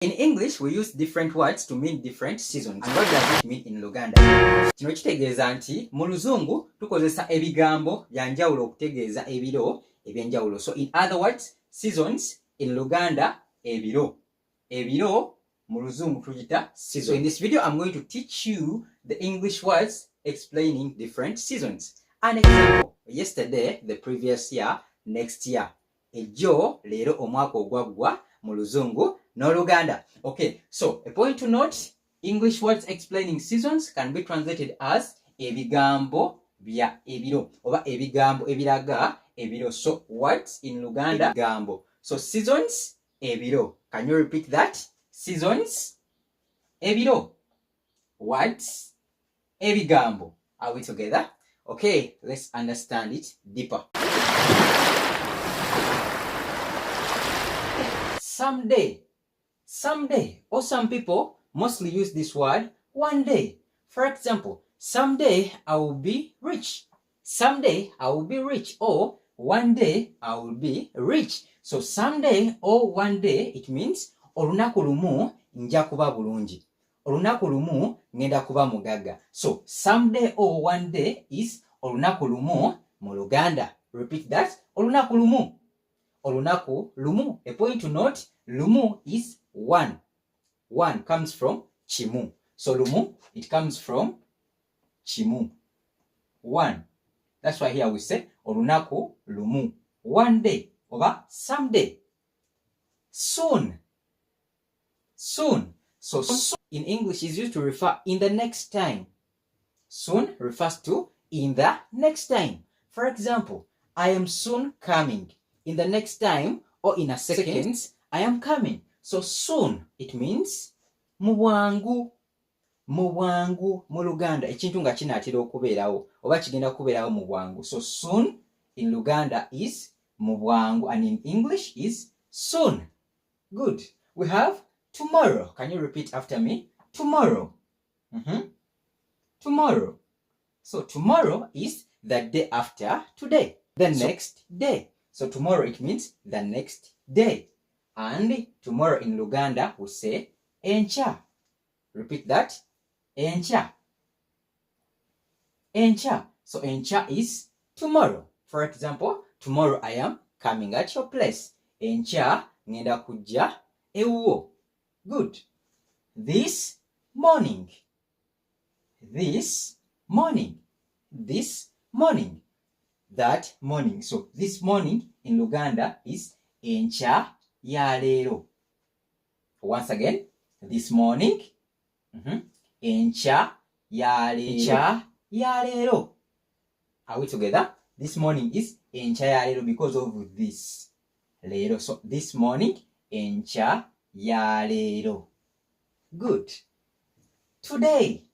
In English, we use different words to mean different seasons. And what does it mean in Luganda? Kino kitegeeza nti mu Luzungu tukozesa ebigambo bya njawulo okutegeeza ebiro ebyenjawulo. So in other words, seasons in Luganda ebiro. Ebiro mu Luzungu tuyita season. So in this video, I'm going to teach you the English words explaining different seasons. An example, yesterday, the previous year, next year. Ejjo, leero omwaka ogwaggwa mu Luzungu no Luganda. Okay, so a point to note, English words explaining seasons can be translated as ebigambo bya ebiro oba ebigambo ebiraga ebiro. So words in Luganda ebigambo. So seasons ebiro. Can you repeat that? Seasons ebiro. Words ebigambo. Are we together? Okay, let's understand it deeper. Someday, or some people mostly use this word one day. For example, someday I will be rich. Someday I will be rich, or one day I will be rich. So someday or one day, it means olunaku lumu nja kuba bulungi. Olunaku lumu ngenda kuba mugaga. So someday or one day is olunaku lumu mu Luganda. Repeat that. Olunaku lumu. Olunaku lumu. A point to note, lumu is one. One comes from chimu. So lumu, it comes from chimu. One. That's why here we say olunaku lumu. One day. Oba someday. Soon. Soon. So soon in English is used to refer in the next time. Soon refers to in the next time. For example, I am soon coming. In the next time or in a second, I am coming. So soon, it means mu bwangu. Mu bwangu mu Luganda ekintu nga kinaatera okubeerawo oba kigenda kubeerawo mu bwangu. So soon in Luganda is mu bwangu and in English is soon. Good. We have tomorrow. Can you repeat after me? Tomorrow. Tomorrow. So tomorrow is the day after today. The next day. So tomorrow it means the next day. And tomorrow in Luganda we say enkya. Repeat that. Enkya. Enkya. So enkya is tomorrow. For example, tomorrow I am coming at your place. Enkya ngenda kujja ewuwo. Good. This morning. This morning. This morning. That morning. So this morning in Luganda is enkya ya leero. Once again, this morning, enkya ya leero. Enkya ya leero. Are we together? This morning is enkya ya leero because of this leero. So this morning, enkya ya leero. Good. Today.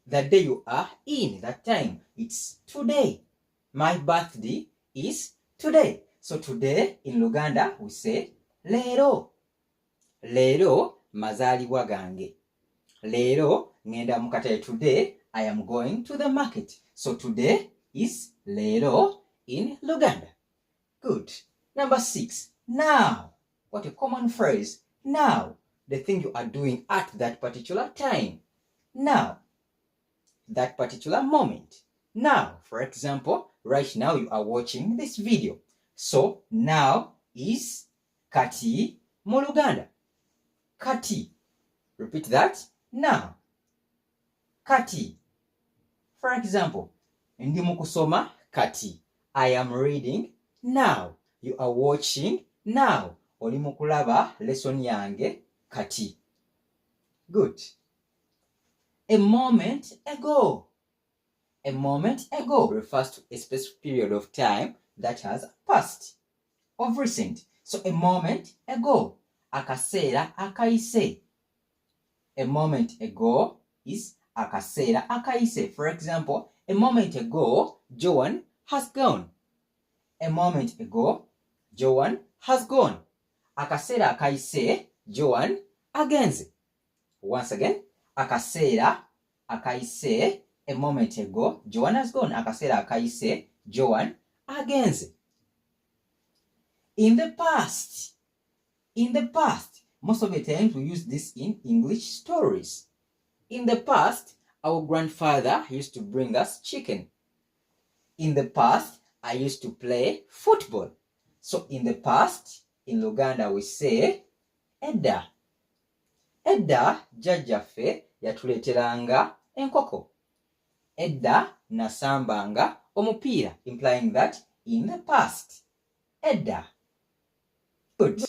The day you are in, that time, it's today. My birthday is today. So today in Luganda we say leero. Leero mazaalibwa gange. Leero ngenda mu katale. Today I am going to the market. So today is leero in Luganda. Good. Number 6. Now. What a common phrase. Now. The thing you are doing at that particular time. Now. That particular moment. Now, for example, right now you are watching this video. So now is kati mu Luganda. Kati. Repeat that. Now. Kati. For example, ndi mu kusoma kati. I am reading now. You are watching now. Oli mu kulaba lesson yange kati. Good. A moment ago. A moment ago refers to a specific period of time that has passed, of recent. So a moment ago, akaseera akayise. A moment ago is akaseera akayise. For example, a moment ago, Joan has gone. A moment ago, Joan has gone. Akaseera akayise, Joan agenze. Once again, akaseera akayise. A moment ago, Joan has gone. Akaseera akayise, Joan agenze. In the past. In the past, most of the times we use this in English stories. In the past, our grandfather used to bring us chicken. In the past, I used to play football. So in the past, in Luganda we say edda. Edda jjajjaffe yatuleeteranga enkoko. Edda nasambanga omupiira, implying that in the past. Edda. Good.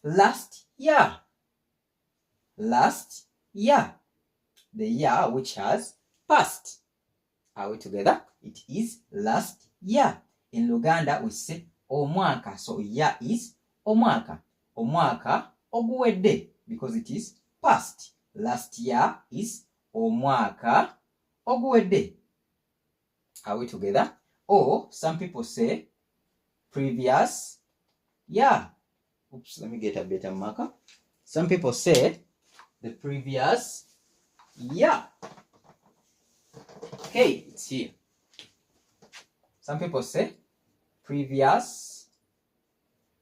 Last year. Last year. The year which has passed. Are we together? It is last year. In Luganda we say omwaka. So year is omwaka. Omwaka oguwedde because it is past. Last year is omwaka oguwedde. Are we together? Or some people say previous year. Oops, let me get a better marker. Some people say the previous year. Okay, it's here. Some people say previous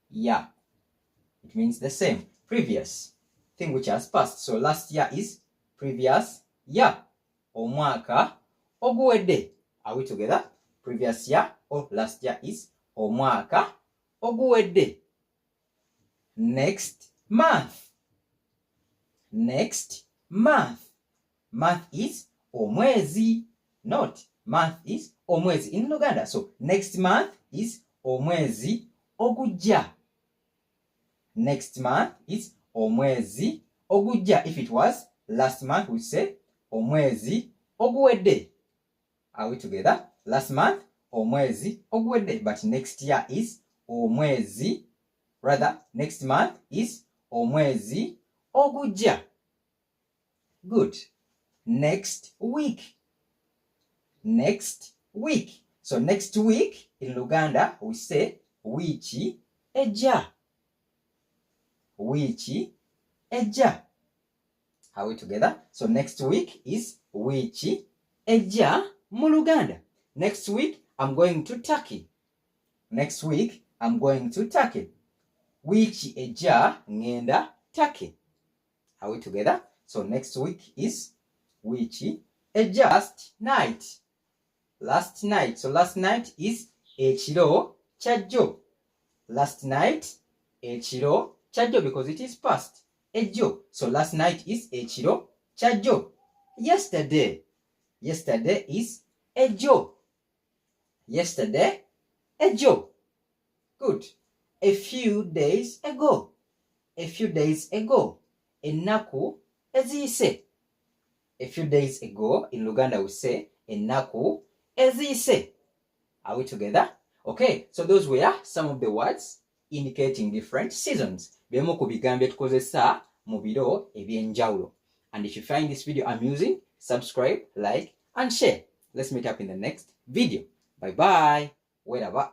year. It means the same. Previous thing which has passed. So last year is previous year. Omwaka oguwedde. Are we together? Previous year or last year is omwaka oguwedde. Next month. Next month. Month is omwezi. Not month is omwezi in Luganda. So next month is omwezi ogujja. Next month is omwezi ogujja. If it was last month, we say omwezi oguwedde. Are we together? Last month, omwezi oguwedde. But next year is omwezi. Rather, next month is omwezi ogujja. Good. Next week. Next week. So next week in Luganda we say wiiki ejja. Wiiki ejja. Are we together? So next week is wiiki ejja mu Luganda. Next week I'm going to Turkey. Next week I'm going to Turkey. Wiiki ejja ngenda Turkey. Are we together? So next week is wiiki ejja. Last night. Last night. So last night is ekiro kyajjo. Last night ekiro kyajjo because it is past. Ejjo. So last night is ekiro kyajjo. Yesterday. Yesterday is ejjo. Yesterday ejjo. Good. A few days ago. A few days ago. Ennaku eziyise. A few days ago in Luganda we say ennaku eziyise. Are we together? Okay, so those were some of the words indicating different seasons. Byemu ku bigambo tukozesa mu biro ebyenjawulo. And if you find this video amusing, subscribe, like, and share. Let's meet up in the next video. Bye bye. Wherever.